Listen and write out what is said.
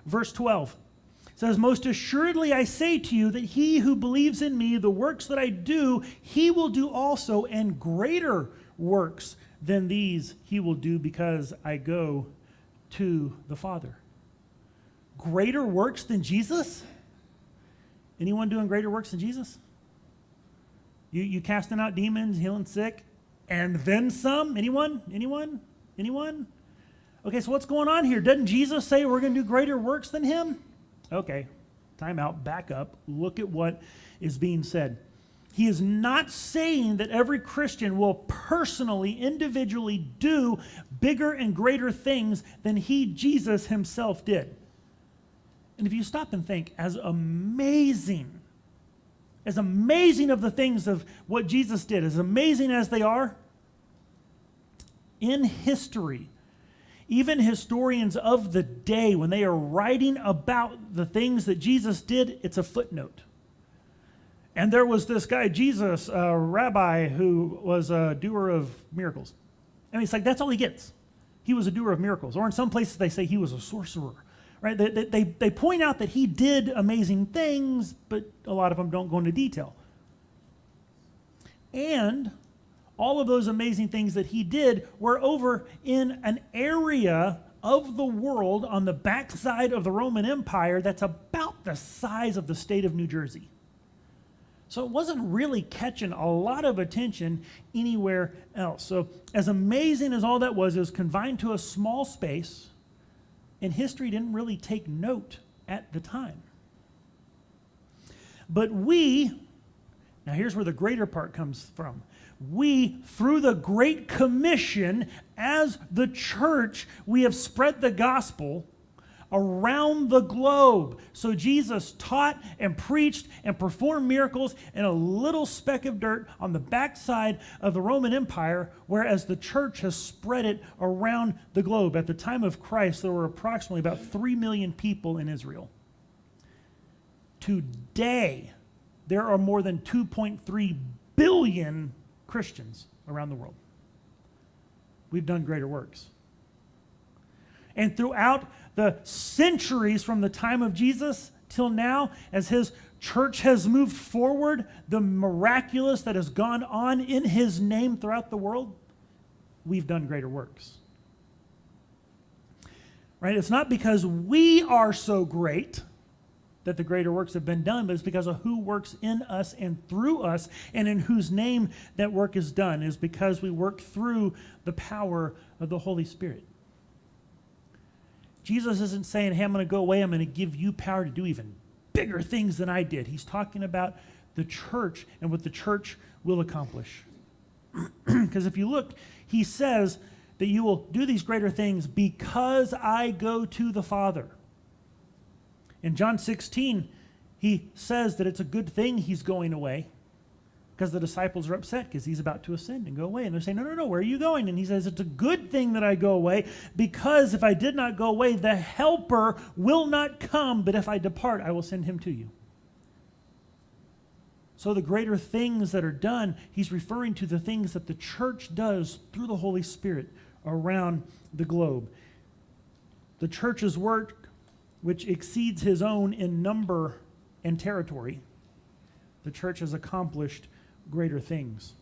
Verse 12 says, most assuredly I say to you that he who believes in me, the works that I do, he will do also, and greater works than these he will do, because I go to the Father. Greater works than Jesus? Anyone doing greater works than Jesus? You casting out demons, healing sick, and then some? Anyone? Okay, so what's going on here? Doesn't Jesus say we're going to do greater works than him? Okay, time out, back up, look at what is being said. He is not saying that every Christian will personally, individually do bigger and greater things than he, Jesus himself, did. And if you stop and think, as amazing of the things of what Jesus did, as amazing as they are, in history, even historians of the day, when they are writing about the things that Jesus did, it's a footnote. And there was this guy, Jesus, a rabbi, who was a doer of miracles. I mean, it's like, that's all he gets. He was a doer of miracles. Or in some places, they say he was a sorcerer. Right? They point out that he did amazing things, but a lot of them don't go into detail. And all of those amazing things that he did were over in an area of the world on the backside of the Roman Empire that's about the size of the state of New Jersey. So it wasn't really catching a lot of attention anywhere else. So as amazing as all that was, it was confined to a small space, and history didn't really take note at the time. But now here's where the greater part comes from. We, through the Great Commission, as the church, we have spread the gospel around the globe. So Jesus taught and preached and performed miracles in a little speck of dirt on the backside of the Roman Empire, whereas the church has spread it around the globe. At the time of Christ, there were approximately about 3 million people in Israel. Today, there are more than 2.3 billion Christians around the world. We've done greater works. And throughout the centuries from the time of Jesus till now, as his church has moved forward, the miraculous that has gone on in his name throughout the world, we've done greater works. Right? It's not because we are so great that the greater works have been done, but it's because of who works in us and through us, and in whose name that work is done. Is because we work through the power of the Holy Spirit. Jesus isn't saying, hey, I'm going to go away, I'm going to give you power to do even bigger things than I did. He's talking about the church and what the church will accomplish. Because if you look, he says that you will do these greater things because I go to the Father. In John 16, he says that it's a good thing he's going away, because the disciples are upset because he's about to ascend and go away. And they're saying, no, where are you going? And he says, it's a good thing that I go away, because if I did not go away, the helper will not come, but if I depart, I will send him to you. So the greater things that are done, he's referring to the things that the church does through the Holy Spirit around the globe. The church's work, which exceeds his own in number and territory, the church has accomplished greater things.